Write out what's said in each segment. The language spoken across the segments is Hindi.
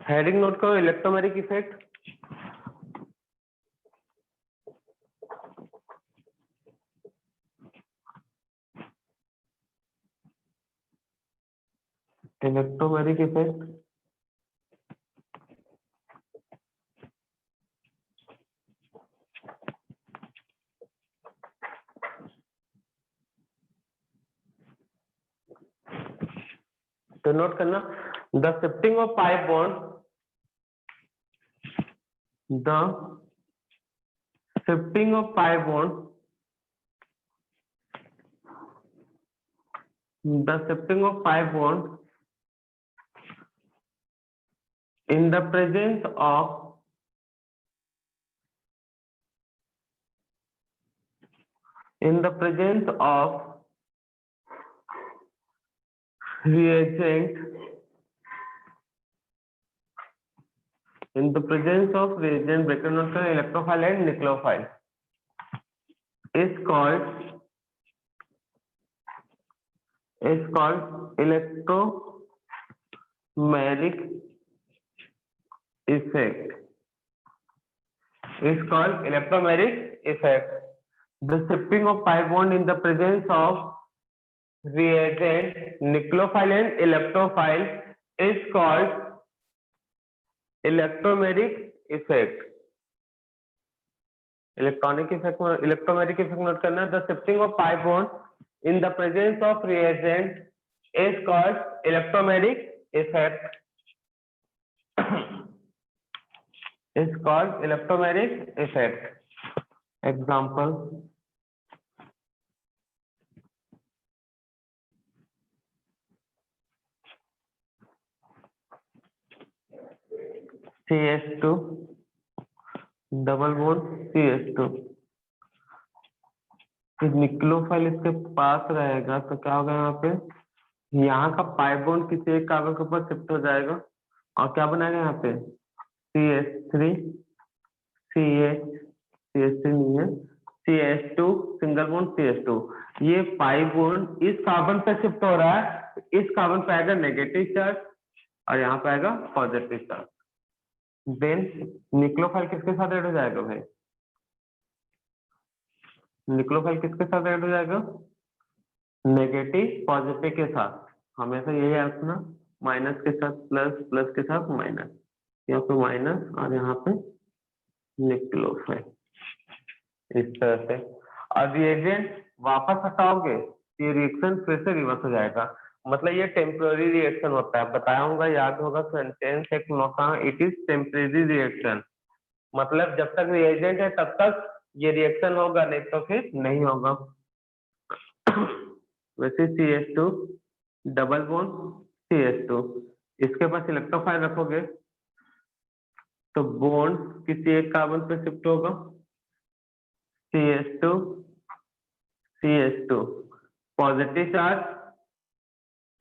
हेडिंग नोट करो, इलेक्ट्रोमेरिक इफेक्ट। इलेक्ट्रोमेरिक इफेक्ट तो नोट करना, the shifting of pipe bond, the shifting of pipe bond, the shifting of pipe bond in the presence of reagent, bracket note करें, electrophile and nucleophile is called electromeric effect, is called electromeric effect. The shifting of pipe bond in the presence of reagent, nucleophile and electrophile is called electromeric effect. Electronic effect, electromeric effect note करना, the shifting of pipe bond in the presence of reagent is called electromeric effect. Is called electromeric effect. Example, CH2 double bond CH2, nucleophile इसके पास रहेगा तो क्या होगा, यहाँ पे यहाँ का पाइप बॉन्ड किसी एक कार्बन के ऊपर शिफ्ट हो जाएगा और क्या बनाएगा यहाँ पे CH3 CH3 नहीं है, CH2 सिंगल बॉन्ड CH2। ये पाइप बॉन्ड इस कार्बन पे शिफ्ट हो रहा है, इस कार्बन पे आएगा नेगेटिव चार्ज और यहाँ पे आएगा पॉजिटिव चार्ज। देन निक्लोफाइल किसके साथ ऐड हो जाएगा भाई, निक्लोफाइल किसके साथ ऐड हो जाएगा, नेगेटिव पॉजिटिव के साथ। हमेशा यही रखना, माइनस के साथ प्लस, प्लस के साथ माइनस, यहाँ पे माइनस और यहाँ पे निक्लोफाइल, इस तरह से। और रिएजेंट वापस हटाओगे ये रिएक्शन फिर से रिवर्स हो जाएगा, मतलब ये टेम्पररी रिएक्शन होता है, बताया होगा, याद होगा सेंटेंस एक NOTA, it is temporary reaction, मतलब जब तक रिएजेंट है तब तक ये रिएक्शन होगा, नहीं तो फिर नहीं होगा। वैसे CH2 डबल बॉन्ड CH2, इसके पास इलेक्ट्रोफाइल रखोगे तो बॉन्ड किसी एक कार्बन पे शिफ्ट होगा, CH2 पॉजिटिव चार्ज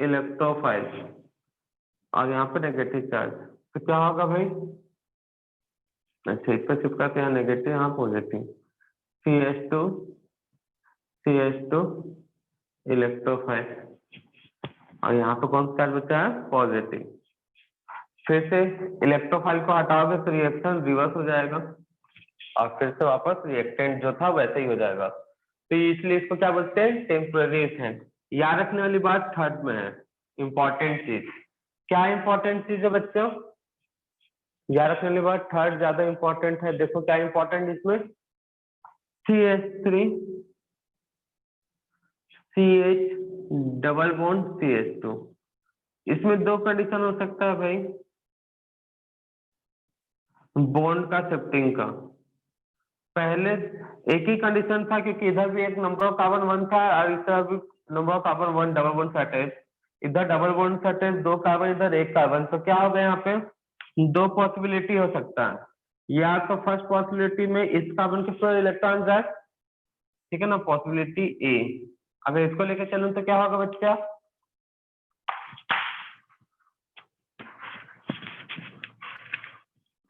इलेक्ट्रोफाइल और यहाँ पे नेगेटिव चार्ज, तो क्या होगा भाई, अच्छा इस पर चिपका के यहाँ नेगेटिव यहाँ पॉजिटिव, CH2 इलेक्ट्रोफाइल और यहाँ पे कौन सा चार्ज बचा है, पॉजिटिव। फिर से इलेक्ट्रोफाइल को हटाओगे तो रिएक्शन रिवर्स हो जाएगा और फिर से वापस रिएक्टेंट जो था वैसे ही हो जाएगा, तो इसलिए इसको क्या बोलते हैं, टेम्पररी इफेक्ट। याद रखने वाली बात थर्ड में है, इंपॉर्टेंट चीज, क्या इंपॉर्टेंट चीज है बच्चों, याद रखने वाली बात थर्ड ज्यादा इंपॉर्टेंट है। देखो क्या इंपॉर्टेंट इसमें, CH3 CH double bond CH2, इसमें दो कंडीशन हो सकता है भाई, बॉन्ड का शिफ्टिंग का। पहले एक ही कंडीशन था क्योंकि इधर भी एक नंबर ऑफ कार्बन 1 था और इस तरफ भी number of carbon 1 double bond attach, इधर डबल बॉन्ड अटैच 2 कार्बन, इधर 1 कार्बन, तो क्या होगा यहाँ पे दो पॉसिबिलिटी हो सकता है, या तो फर्स्ट पॉसिबिलिटी में इस कार्बन के पूरे इलेक्ट्रॉन जाए, ठीक है ना, पॉसिबिलिटी ए। अगर इसको लेकर चलूं तो क्या होगा बच्चा,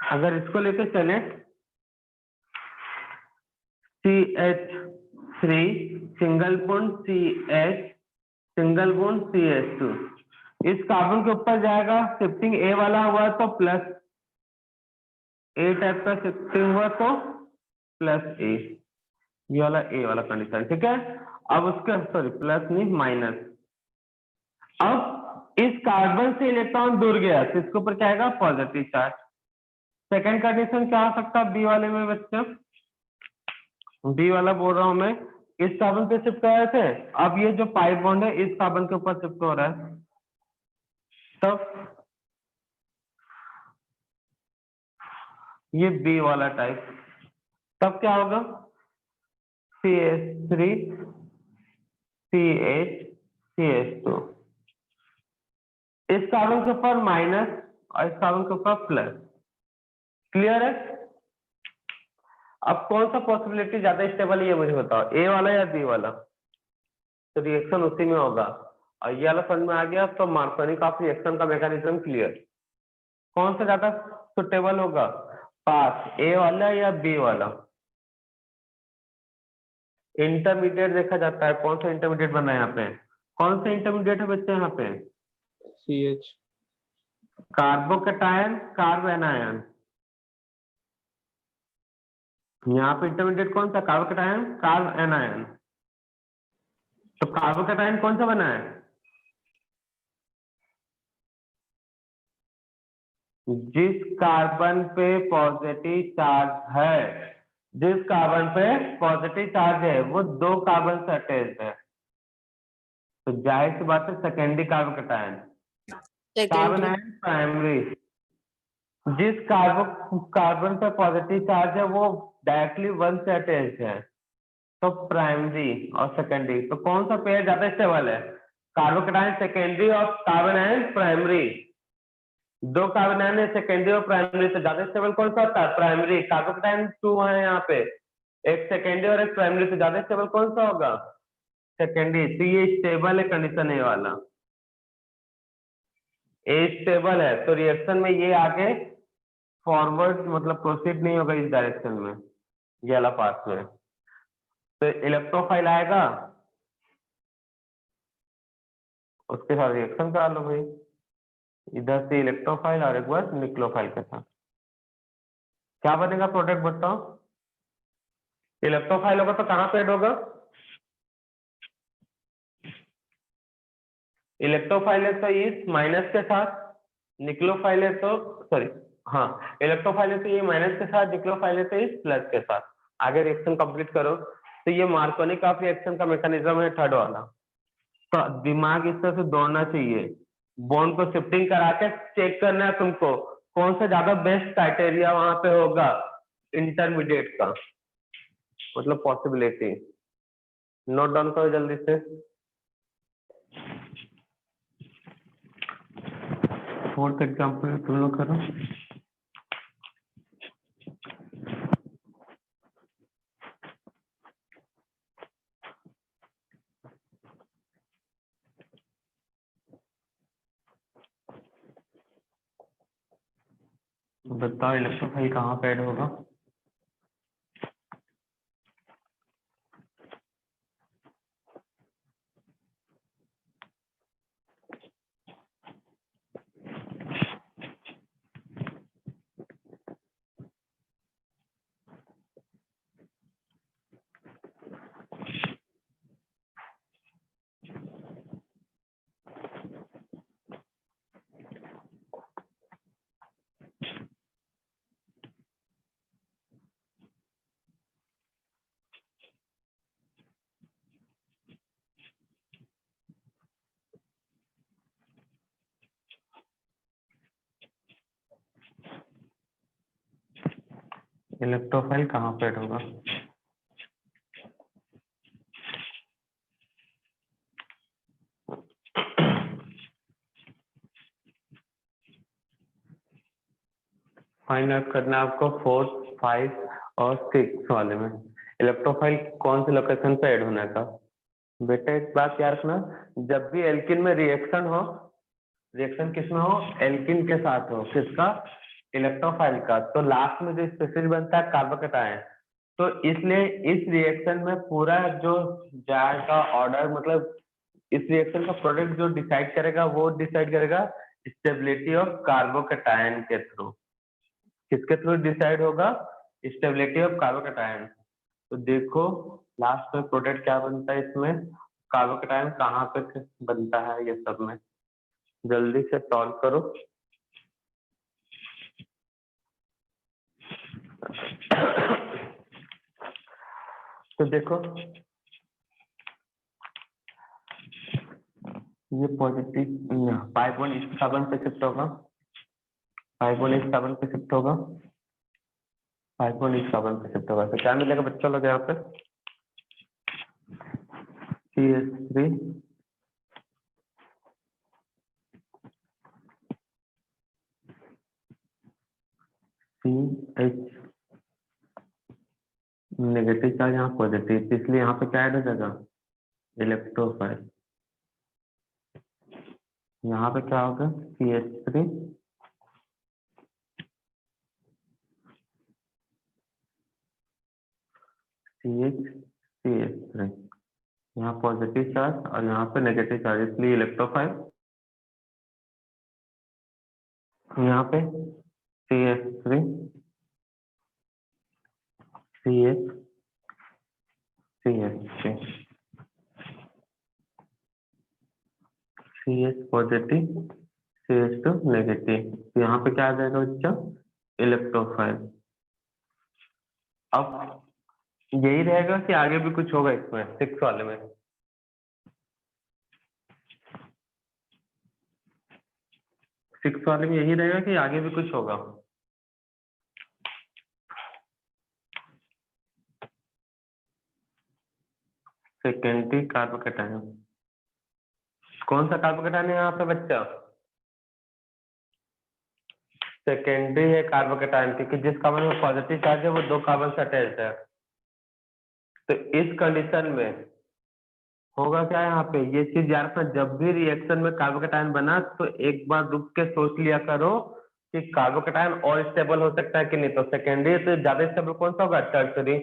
अगर इसको लेकर चले CH3 single bond CH single bond CH2, इस कार्बन के ऊपर जाएगा, शिफ्टिंग ए वाला हुआ तो प्लस ए टाइप का शिफ्टिंग हुआ तो प्लस ए, ये वाला ए वाला कंडीशन, ठीक है। अब उसके सॉरी प्लस नहीं माइनस, अब इस कार्बन से इलेक्ट्रॉन दूर गया तो इसके ऊपर क्या आएगा, पॉजिटिव चार्ज। सेकंड कंडीशन क्या हो सकता है बी वाले में बच्चे, बी वाला बोल रहा हूं मैं, इस कार्बन पे शिफ्ट कर रहे थे, अब ये जो पाई बॉन्ड है इस कार्बन के ऊपर शिफ्ट हो रहा है, तब ये बी वाला टाइप, तब क्या होगा, CH3 CH CH2, इस कार्बन के ऊपर माइनस और इस कार्बन के ऊपर प्लस, क्लियर है। अब कौन सा पॉसिबिलिटी ज्यादा स्टेबल है ये मुझे बताओ, ए वाला या बी वाला, तो रिएक्शन उसी में होगा, और ये वाला समझ में आ गया तो मार्कोनी ऑफ रिएक्शन का मैकेनिज्म क्लियर। कौन सा ज्यादा सुटेबल होगा पास, ए वाला या बी वाला। इंटरमीडिएट देखा जाता है, कौन सा इंटरमीडिएट बना है यहाँ पे, कौन सा इंटरमीडिएट है बच्चे यहाँ पे, CH कार्बोकेटायन कार्बोएनायन, यहाँ पे इंटरमीडिएट कौन सा, कार्बोकेटायन कार्बोएनायन, तो कार्बोकेटायन कौन सा बना है, जिस कार्बन पे पॉजिटिव चार्ज है, जिस कार्बन पे पॉजिटिव चार्ज है वो दो कार्बन से अटैच्ड है, तो जाहिर सी बात है सेकेंडरी कार्बोकेटायन, कार्बन है प्राइमरी, जिस कार्बन पे पॉजिटिव चार्ज है वो डायरेक्टली वन से अटैच्ड है, तो प्राइमरी और सेकेंडरी, तो कौन सा पेयर ज्यादा स्टेबल है, कार्बोकेटायन सेकेंडरी और कार्बन आयन प्राइमरी, दो कार्बन आयन है सेकेंडरी और प्राइमरी, तो ज्यादा स्टेबल कौन सा होता है, प्राइमरी, कार्बोकेटायन 2 है यहाँ पे, एक सेकेंडरी और एक प्राइमरी, तो ज्यादा स्टेबल कौन सा होगा, सेकेंडरी, तो ये स्टेबल है कंडीशन ए वाला, ए स्टेबल है, तो रिएक्शन में ये आगे फॉरवर्ड मतलब प्रोसीड नहीं होगा इस डायरेक्शन में, ये वाला पार्ट में, तो इलेक्ट्रोफाइल आएगा, उसके साथ रिएक्शन करा लो भाई, इधर से इलेक्ट्रोफाइल और एक बार निक्लोफाइल के साथ, क्या बनेगा प्रोडक्ट बताओ, इलेक्ट्रोफाइल होगा तो कहाँ पे ऐड होगा, इलेक्ट्रोफाइल है तो इस माइनस के साथ, निक्लोफाइल है तो सॉरी हाँ, इलेक्ट्रोफाइल है तो ये माइनस के साथ, निक्लोफाइल है तो इस प्लस के साथ, आगे रिएक्शन कंप्लीट करो, तो ये मार्कोनी का रिएक्शन का मैकेनिज्म है थर्ड वाला, तो दिमाग इस तरह से दौड़ना चाहिए, बॉन्ड को शिफ्टिंग करा के चेक करना है तुमको कौन सा ज्यादा बेस्ट क्राइटेरिया वहां पे होगा इंटरमीडिएट का, मतलब पॉसिबिलिटी, नोट डाउन करो जल्दी से, फोर्थ एग्जाम्पल तुम लोग करो, बताओ इलेक्ट्रोफाइल कहाँ पे ऐड होगा, इलेक्ट्रोफाइल कहाँ पे ऐड होगा, फाइंड आउट करना है आपको 4, 5 और 6 वाले में इलेक्ट्रोफाइल कौन से लोकेशन पे ऐड होना था। बेटा एक बात याद रखना, जब भी एल्किन में रिएक्शन हो, रिएक्शन किसमें हो, एल्किन के साथ हो, किसका, इलेक्ट्रोफाइल का, तो लास्ट में जो स्पेसिफिक बनता है कार्बोकेटायन, तो इसलिए इस रिएक्शन में पूरा जो जाएगा ऑर्डर मतलब इस रिएक्शन का प्रोडक्ट जो डिसाइड करेगा वो डिसाइड करेगा स्टेबिलिटी ऑफ कार्बोकैटायन के थ्रू। किसके थ्रू डिसाइड होगा? Stability of carbocation. तो देखो लास्ट में प्रोडक्ट क्या बनता है, इसमें कार्बोकैटायन कहाँ पे बनता है, ये सब में जल्दी से सॉल्व करो। तो देखो ये पॉजिटिव 5.7 पे शिफ्ट होगा, 5.7 पे शिफ्ट होगा, 5.7 पे शिफ्ट होगा। तो क्या मिलेगा बच्चों लोग यहाँ पे? CH3 CH नेगेटिव चार्ज यहाँ पॉजिटिव, इसलिए यहाँ पे क्या ऐड हो जाएगा? इलेक्ट्रोफाइल। यहाँ पे क्या होगा? CH3 CH3, यहाँ पॉजिटिव चार्ज और यहाँ पे नेगेटिव चार्ज, इसलिए इलेक्ट्रोफाइल। यहाँ पे CH3 CH positive, CH2 negative, तो यहाँ पे क्या आ जाएगा बच्चा? इलेक्ट्रोफाइल। अब यही रहेगा कि आगे भी कुछ होगा इसमें 6 वाले में? सिक्स वाले में यही रहेगा कि आगे भी कुछ होगा? सेकेंडरी कार्बोकैटायन, कौन सा कार्बोकैटायन है यहाँ पे बच्चा? सेकेंडरी है कार्बोकैटायन, क्योंकि जिस कार्बन में पॉजिटिव चार्ज है वो 2 कार्बन से अटैच्ड है। तो इस कंडीशन में होगा क्या यहाँ पे? ये चीज याद रखना, जब भी रिएक्शन में कार्बोकैटायन बना तो एक बार रुक के सोच लिया करो कि कार्बोकैटायन और स्टेबल हो सकता है कि नहीं। तो सेकेंडरी तो ज्यादा स्टेबल कौन सा होगा? टर्सरी।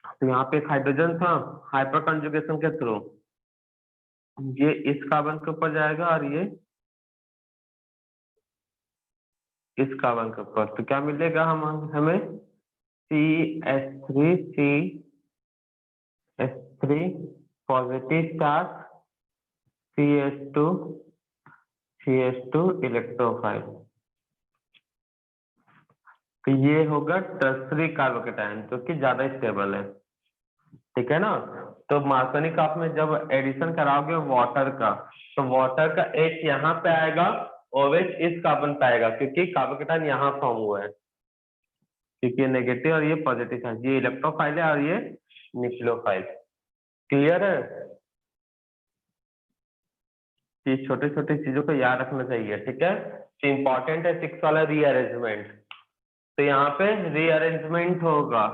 तो यहाँ पे एक हाइड्रोजन था, हाइपर कंजुगेशन के थ्रू ये इस कार्बन के ऊपर जाएगा और ये इस कार्बन के ऊपर। तो क्या मिलेगा हमें? CH3 positive charge, CH2 electrophile. तो ये होगा टर्सरी कार्बोकैटायन जो कि ज्यादा स्टेबल है, ठीक है ना। तो मार्सनिक आप में जब एडिशन कराओगे वाटर का, तो वाटर का H यहाँ पे आएगा, OH इस कार्बन पे आएगा, क्योंकि कार्बोकैटायन यहाँ फॉर्म हुआ है, क्योंकि ये नेगेटिव और ये पॉजिटिव चार्ज, ये इलेक्ट्रोफाइल है और ये न्यूक्लियोफाइल। क्लियर है? ये छोटे छोटे चीजों को याद रखना चाहिए, ठीक है। तो इंपॉर्टेंट है 6 वाला रीअरेंजमेंट। तो यहाँ पे रीअरेंजमेंट होगा,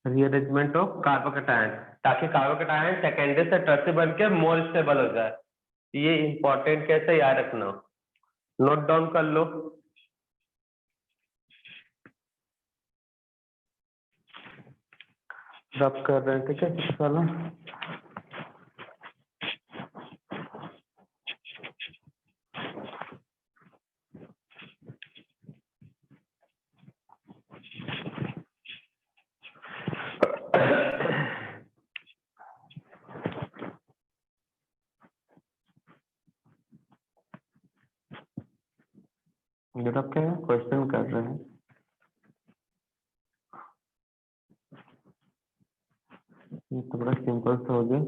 रीअरेंजमेंट ऑफ कार्बोकैटायन, ताकि कार्बोकैटायन सेकेंडरी से टर्सरी बन के मोर स्टेबल हो जाए। ये इंपॉर्टेंट कैसे याद रखना, नोट डाउन कर लो। रब कर रहे हैं, ठीक है 6 वाला। रब क्या क्वेश्चन कर रहे हैं? ये तो बड़ा सिंपल सा हो गया,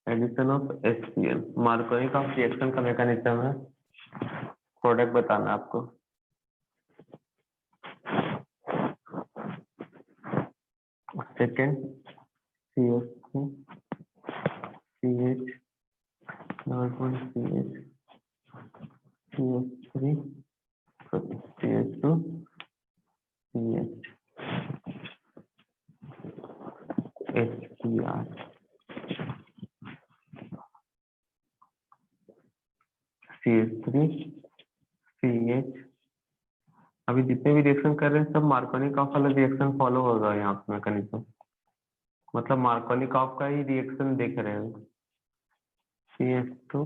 एडिशन ऑफ HCl। मार्कोनी का रिएक्शन का मैकेनिज्म है, प्रोडक्ट बताना है आपको। Second CH3 CH CH CH3 CH2 CH HBr CH3 CH। अभी जितने भी रिएक्शन कर रहे हैं सब मार्कोनी कॉफ वाला रिएक्शन फॉलो होगा यहाँ पे मैकेनिज्म, मतलब मार्कोनी कॉफ का ही रिएक्शन देख रहे हैं। CH2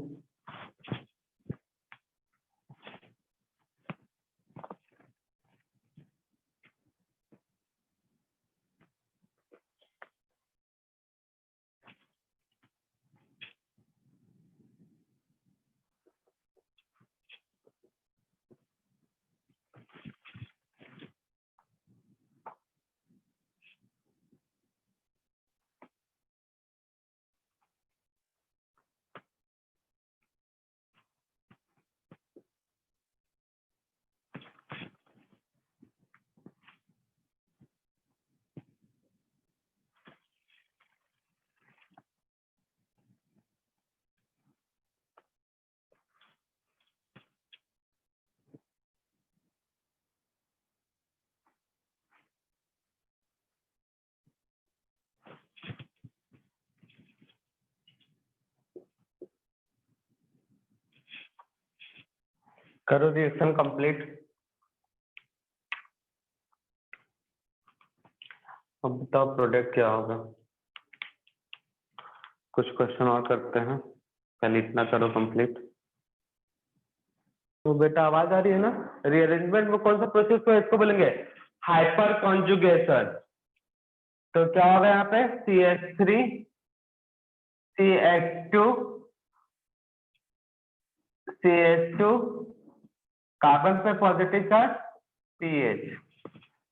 करो रिएक्शन कंप्लीट। अब बताओ प्रोडक्ट क्या होगा। कुछ क्वेश्चन और करते हैं, पहले इतना करो कंप्लीट। तो बेटा आवाज आ रही है ना? रीअरेंजमेंट में कौन सा प्रोसेस को इसको बोलेंगे हाइपर कॉन्जुगेशन। तो क्या होगा यहाँ पे CH3 CH2 CH2 कार्बन पे पॉजिटिव चार्ज CH,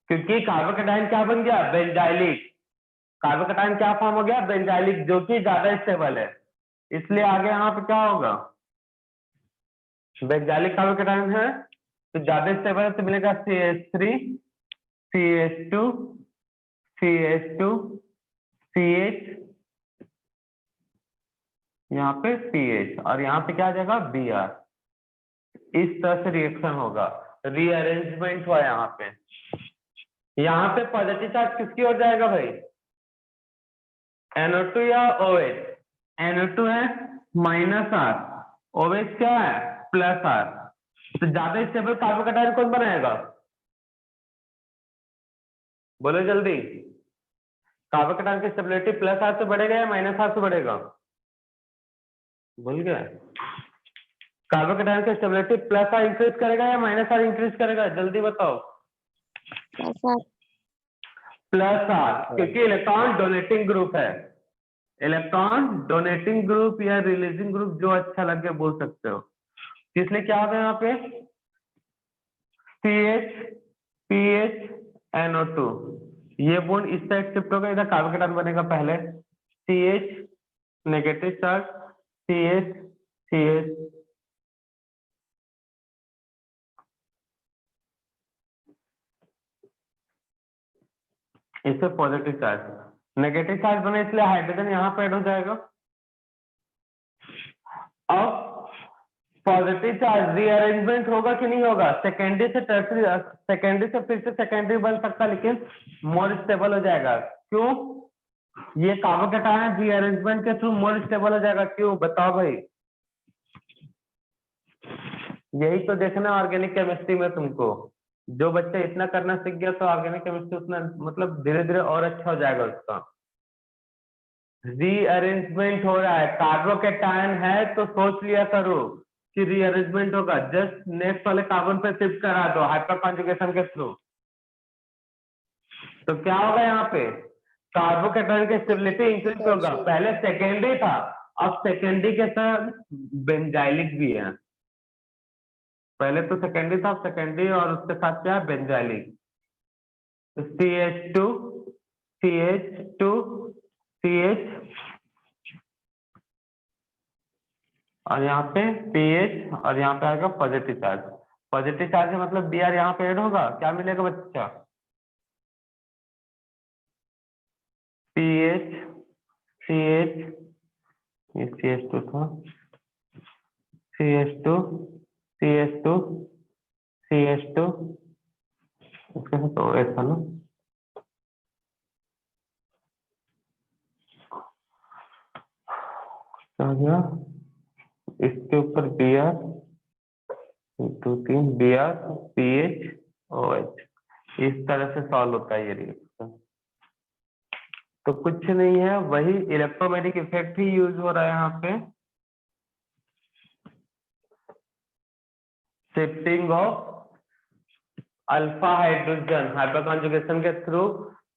क्योंकि कार्बन कटायन क्या बन गया बेंजाइलिक। कार्बन कटायन क्या फॉर्म हो गया बेंजाइलिक, जो कि ज्यादा स्टेबल है, इसलिए आगे यहाँ पे क्या होगा बेंजाइलिक कार्बन कटायन है तो ज्यादा स्टेबल है, तो मिलेगा CH3 CH2 CH2 CH, यहाँ पे CH और यहाँ पे क्या आ जाएगा Br। इस तरह से रिएक्शन होगा, रीअरेंजमेंट हुआ यहाँ पे। यहाँ पे पॉजिटिव चार्ज किसकी ओर जाएगा भाई NO2 या OH? NO2 है -R, OH क्या है +R। तो ज्यादा स्टेबल कार्बन कटायन कौन बनाएगा बोलो जल्दी। कार्बन कटायन की स्टेबिलिटी +R से बढ़ेगा या -R से बढ़ेगा? भूल गया। कार्बन कटायन की स्टेबिलिटी +R इंक्रीज करेगा या -R इंक्रीज करेगा जल्दी बताओ। +R, क्योंकि इलेक्ट्रॉन डोनेटिंग ग्रुप है। इलेक्ट्रॉन डोनेटिंग ग्रुप या रिलीजिंग ग्रुप जो अच्छा लगे बोल सकते हो। इसलिए क्या होगा यहाँ पे CH PH NO2, ये बॉन्ड इस साइड शिफ्ट होगा, इधर कार्बन कटायन बनेगा पहले CH negative charge CH CH, इससे पॉजिटिव चार्ज। नेगेटिव चार्ज बने इसलिए हाइड्रोजन यहाँ पे ऐड हो जाएगा। अब पॉजिटिव चार्ज रीअरेंजमेंट होगा कि नहीं होगा? सेकेंडरी से टर्सरी, सेकेंडरी से फिर से सेकेंडरी बन सकता, लेकिन मोर स्टेबल हो जाएगा। क्यों? ये कार्बन कटायन रीअरेंजमेंट के थ्रू मोर स्टेबल हो जाएगा। क्यों बताओ भाई? यही तो देखना ऑर्गेनिक केमिस्ट्री में तुमको। जो बच्चा इतना करना सीख गया तो ऑर्गेनिक केमिस्ट्री उतना मतलब धीरे धीरे और अच्छा हो जाएगा उसका। रीअरेंजमेंट हो रहा है, कार्बोकेटायन है तो सोच लिया करो कि रीअरेंजमेंट होगा, जस्ट नेक्स्ट वाले कार्बन पे शिफ्ट करा दो हाइपर कॉन्जुगेशन के थ्रू। तो क्या होगा यहाँ पे कार्बोकेटायन की स्टेबिलिटी इंक्रीज होगा। पहले सेकेंडरी था, अब सेकेंडरी के साथ बेंजाइलिक भी है। पहले तो सेकेंडरी था, अब सेकेंडरी और उसके साथ क्या है बेंजाइलिक। CH2 CH2 CH और यहाँ पे PH और यहाँ पे आएगा पॉजिटिव चार्ज। पॉजिटिव चार्ज है मतलब Br यहाँ पे ऐड होगा, क्या मिलेगा बच्चा PH CH, ये CH2 था CH2 CH2 CH2, इसके साथ OH था ना, क्या हो गया इसके ऊपर Br 2 3 Br PH OH। इस तरह से सॉल्व होता है ये रिएक्शन। तो कुछ नहीं है, वही इलेक्ट्रोमैग्नेटिक इफेक्ट ही यूज हो रहा है यहाँ पे, shifting of alpha hydrogen hyper conjugation के थ्रू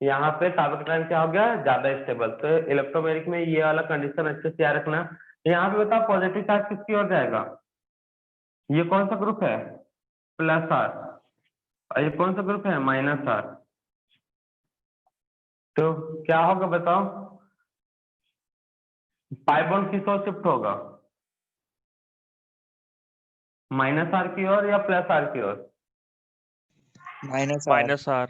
यहाँ पे कार्बोकेटाइन क्या हो गया, ज्यादा स्टेबल। तो इलेक्ट्रोमैग्नेटिक में ये वाला कंडीशन अच्छे से याद रखना। यहाँ पे बताओ पॉजिटिव चार्ज किसकी ओर जाएगा, ये कौन सा ग्रुप है, प्लस आर, और ये कौन सा ग्रुप है, माइनस आर। तो क्या होगा बताओ, पाई बॉन्ड किस ओर शिफ्ट होगा, माइनस आर की ओर या प्लस आर की ओर, माइनस -R।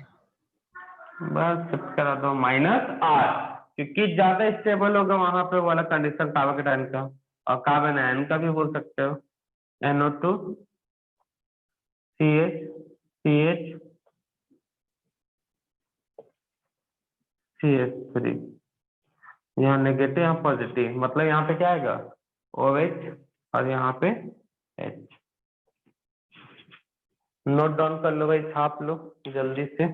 बस शिफ्ट करा दो माइनस आर, क्योंकि ज्यादा स्टेबल होगा वहां पे वाला कंडीशन कार्बोकेटाइन का, और कार्बन आयन का भी बोल सकते हो, NO2 CH CH CH3। यहाँ नेगेटिव यहाँ पॉजिटिव, मतलब यहाँ पे क्या आएगा, OH, और यहाँ पे H। नोट डाउन कर लो भाई, छाप लो जल्दी से।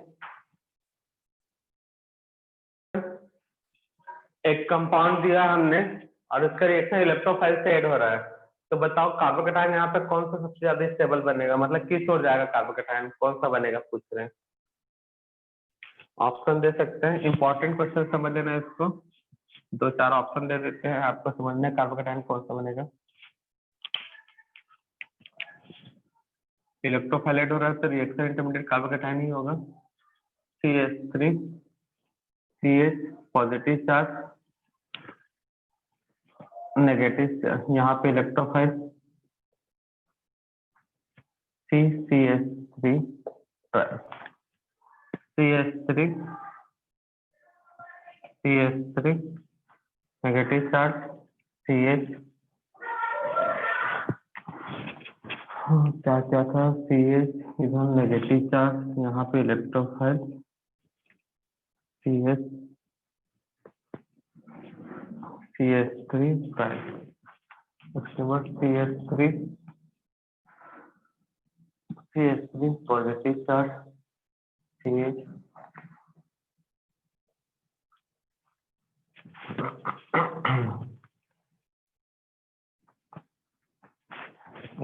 एक कंपाउंड दिया हमने और उसका रिएक्शन इलेक्ट्रोफाइल से ऐड हो रहा है, तो बताओ कार्बोकेटाइन यहाँ पे कौन सा सबसे ज्यादा स्टेबल बनेगा, मतलब किस ओर जाएगा कार्बोकेटाइन, कौन सा बनेगा पूछ रहे हैं। ऑप्शन दे सकते हैं, इंपॉर्टेंट क्वेश्चन समझ लेना इसको, 2-4 ऑप्शन दे देते हैं आपको समझना है कार्बोकेटाइन कौन सा बनेगा। इलेक्ट्रोफाइल ऐड हो रहा है तो रिएक्शन इंटरमीडिएट कार्बोकेटाइन ही होगा। CH3 CH positive charge, negative यहाँ पे electrophile CH3 CH3 CH3 negative charge CH, क्या क्या था, CH इधर नेगेटिव चार्ज, यहाँ पे इलेक्ट्रोफाइल CH CH3 प्राइम, उसके बाद CH3 positive charge CH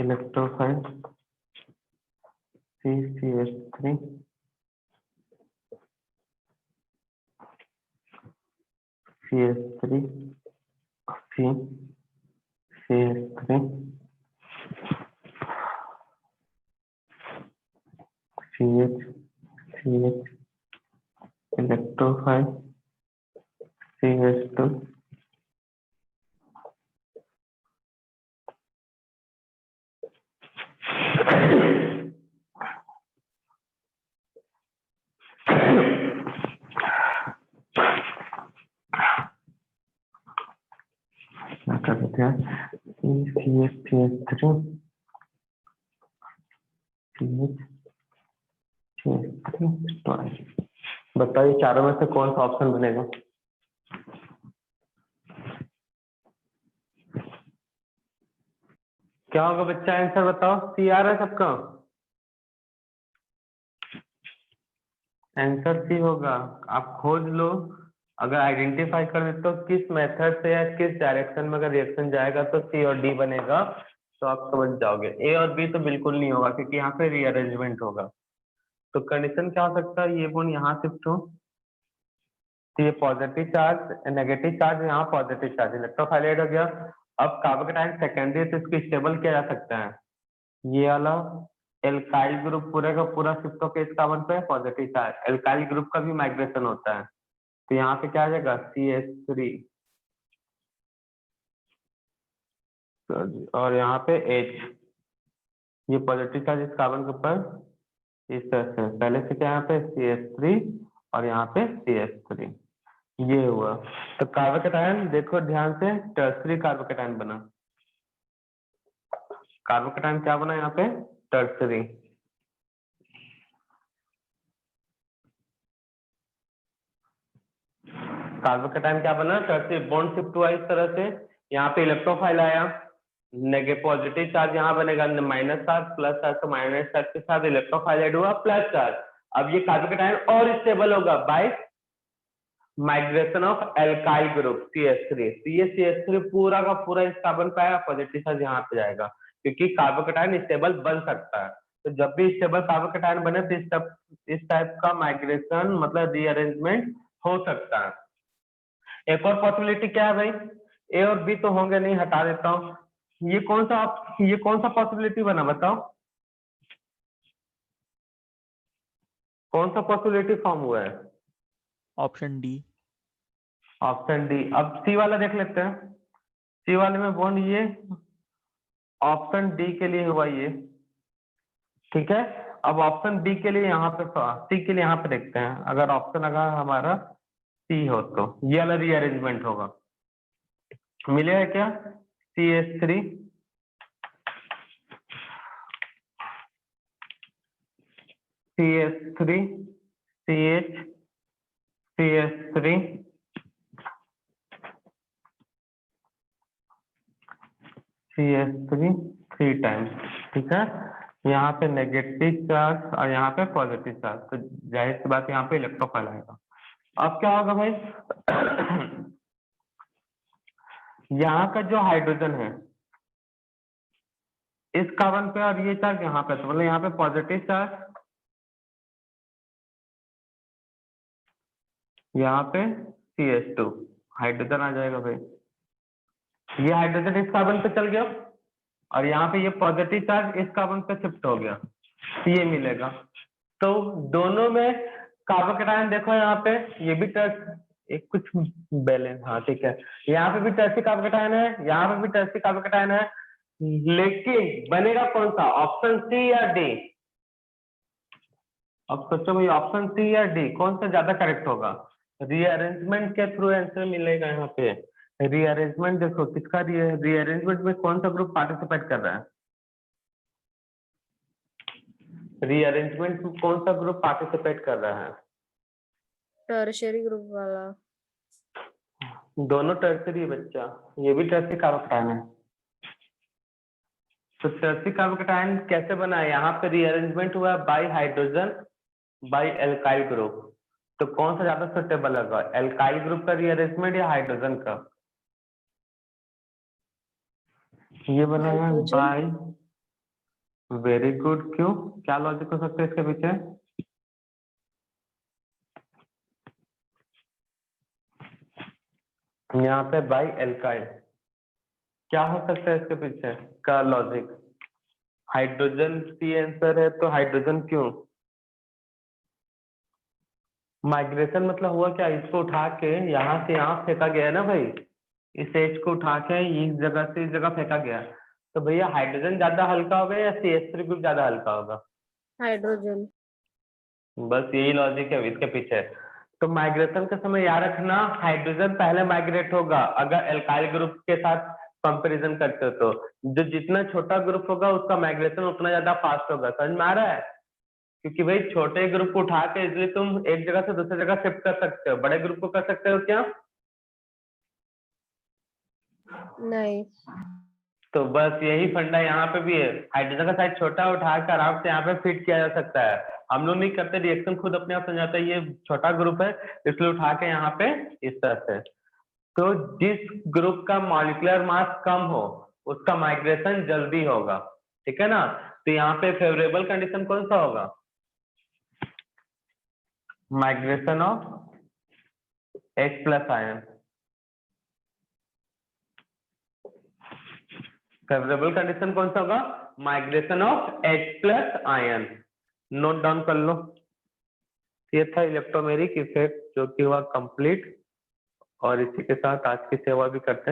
electrophile CH3 CH3 CH3 CH electrophile CH2 क्या कहते हैं, CH3 बताइए चारों में से कौन सा ऑप्शन बनेगा। क्या होगा बच्चा, आंसर बताओ, सी आ रहा है सबका, आंसर सी होगा। आप खोज लो, अगर आइडेंटिफाई कर देते हो किस मेथड से या किस डायरेक्शन में अगर रिएक्शन जाएगा तो सी और डी बनेगा, तो आप समझ जाओगे। ए और बी तो बिल्कुल नहीं होगा क्योंकि यहाँ पे रीअरेंजमेंट होगा। तो कंडीशन क्या हो सकता है, ये बॉन्ड यहाँ शिफ्ट हो, तो ये पॉजिटिव चार्ज नेगेटिव चार्ज, यहाँ पॉजिटिव चार्ज इलेक्ट्रोफाइल ऐड हो गया। अब कार्बोकेटाइन सेकेंडरी तो इसको स्टेबल किया जा सकता है, ये वाला एल्काइल ग्रुप पूरे का पूरा शिफ्ट होकर इस कार्बन पे पॉजिटिव चार्ज, एल्काइल ग्रुप का भी माइग्रेशन होता है, तो यहाँ पे क्या आ जाएगा CH3 और यहाँ पे H, ये पॉजिटिव चार्ज इस कार्बन के ऊपर इस तरह से, पहले से क्या यहाँ पे CH3 और यहाँ पे CH3, ये हुआ। तो कार्बोकेटाइन देखो ध्यान से, टर्सरी कार्बोकेटाइन बना, कार्बोकेटाइन क्या बना यहाँ पे, टर्सरी। कार्बोकेटाइन क्या बना, टर्सरी, बॉन्ड शिफ्ट हुआ इस तरह से, यहाँ पे इलेक्ट्रोफाइल आया, पॉजिटिव चार्ज यहाँ बनेगा माइनस चार्ज, प्लस चार्ज तो माइनस चार्ज के साथ इलेक्ट्रोफाइलाइट हुआ प्लस चार्ज। अब ये कार्बोकेटाइन और स्टेबल होगा by migration of alkyl group CH3। ये CH3 पूरा का पूरा इस कार्बन पे आएगा, पॉजिटिव चार्ज यहाँ पे जाएगा, क्योंकि कार्बोकेटाइन स्टेबल बन सकता है। तो जब भी स्टेबल कार्बोकेटाइन बने तो इस टाइप का माइग्रेशन मतलब रीअरेंजमेंट हो सकता है। एक और पॉसिबिलिटी क्या है भाई, ए और बी तो होंगे नहीं, हटा देता हूँ। ये कौन सा पॉसिबिलिटी बना बताओ, कौन सा पॉसिबिलिटी फॉर्म हुआ है? Option D. Option D. अब सी वाला देख लेते हैं। सी वाले में बॉन्ड ये ऑप्शन डी के लिए हुआ ये, ठीक है। अब ऑप्शन बी के लिए यहाँ पे, सी के लिए यहाँ पे देखते हैं। अगर ऑप्शन अगर हमारा सी हो तो ये वाला रीअरेंजमेंट होगा, मिलेगा क्या? CH3 CH3 CH CH3 CH3 3 times, ठीक है। यहाँ पे नेगेटिव चार्ज और यहाँ पे पॉजिटिव चार्ज, तो जाहिर सी बात यहाँ पे इलेक्ट्रोफाइल आएगा। अब क्या होगा भाई, यहाँ का जो हाइड्रोजन है इस कार्बन पे और ये चार्ज यहाँ पे, तो मतलब यहाँ पे पॉजिटिव चार्ज, यहाँ पे CH2 हाइड्रोजन आ जाएगा भाई। ये हाइड्रोजन इस कार्बन पे चल गया और यहाँ पे ये पॉजिटिव चार्ज इस कार्बन पे शिफ्ट हो गया, तो ये मिलेगा। तो दोनों में कार्बोकेटाइन देखो, यहाँ पे ये भी एक कुछ बैलेंस, हाँ ठीक है, यहाँ पे भी टर्सी कार्बोकेटाइन है, यहाँ पे भी टर्सी कार्बोकेटाइन है, लेकिन बनेगा कौन सा, ऑप्शन सी या डी? अब सोचो भाई, ऑप्शन सी या डी कौन सा ज्यादा करेक्ट होगा? रीअरेंजमेंट के थ्रू आंसर मिलेगा यहाँ पे। रीअरेंजमेंट देखो किसका, रीअरेंजमेंट में कौन सा ग्रुप पार्टिसिपेट कर रहा है? रीअरेंजमेंट में कौन सा ग्रुप पार्टिसिपेट कर रहा है? टर्शियरी ग्रुप वाला। दोनों टर्शियरी बच्चा, ये भी टर्शियरी कार्बोकेटाइन है। तो टर्शियरी कार्बोकेटाइन कैसे बना है? यहाँ पे रीअरेंजमेंट हुआ bye hydrogen bye alkyl group, तो कौन सा ज्यादा सुटेबल होगा, एल्काइल ग्रुप का रीअरेंजमेंट या हाइड्रोजन का? ये बना है बाय, वेरी गुड। क्यों, क्या लॉजिक हो सकता है इसके पीछे? यहाँ पे बाय एल्काइल, क्या हो सकता है इसके पीछे का लॉजिक? हाइड्रोजन सी आंसर है, तो हाइड्रोजन क्यों? माइग्रेशन मतलब हुआ क्या, इसको उठा के यहाँ से यहाँ फेंका गया है ना भाई, इस एच को उठा के इस जगह से इस जगह फेंका गया, तो भैया हाइड्रोजन ज्यादा हल्का होगा या CH3 ग्रुप ज्यादा हल्का होगा? हाइड्रोजन। बस यही लॉजिक है इसके पीछे। तो माइग्रेशन के समय याद रखना, हाइड्रोजन पहले माइग्रेट होगा अगर एल्काइल ग्रुप के साथ कंपैरिजन करते हो तो, जो जितना छोटा ग्रुप होगा उसका माइग्रेशन उतना ज्यादा फास्ट होगा। समझ में आ रहा है? क्योंकि भाई छोटे ग्रुप को उठा के इसलिए तुम एक जगह से दूसरी जगह शिफ्ट कर सकते हो, बड़े ग्रुप को कर सकते हो क्या? नहीं। तो बस यही फंडा यहाँ पे भी है, हाइड्रोजन का साइज छोटा उठा कर आराम से यहाँ पे फिट किया जा सकता है। हम लोग नहीं करते, रिएक्शन खुद अपने आप समझाता है, ये छोटा ग्रुप है इसलिए उठा के यहाँ पे इस तरह से। तो जिस ग्रुप का मॉलिक्यूलर मास कम हो उसका माइग्रेशन जल्दी होगा, ठीक है ना। तो यहाँ पे फेवरेबल कंडीशन कौन सा होगा? Migration of H+ ion. Favourable condition कौन सा होगा? Migration of H+ ion. Note down कर लो। ये था इलेक्ट्रोमेरिक इफेक्ट जो कि हुआ कंप्लीट, और इसी के साथ आज की सेवा भी करते हैं।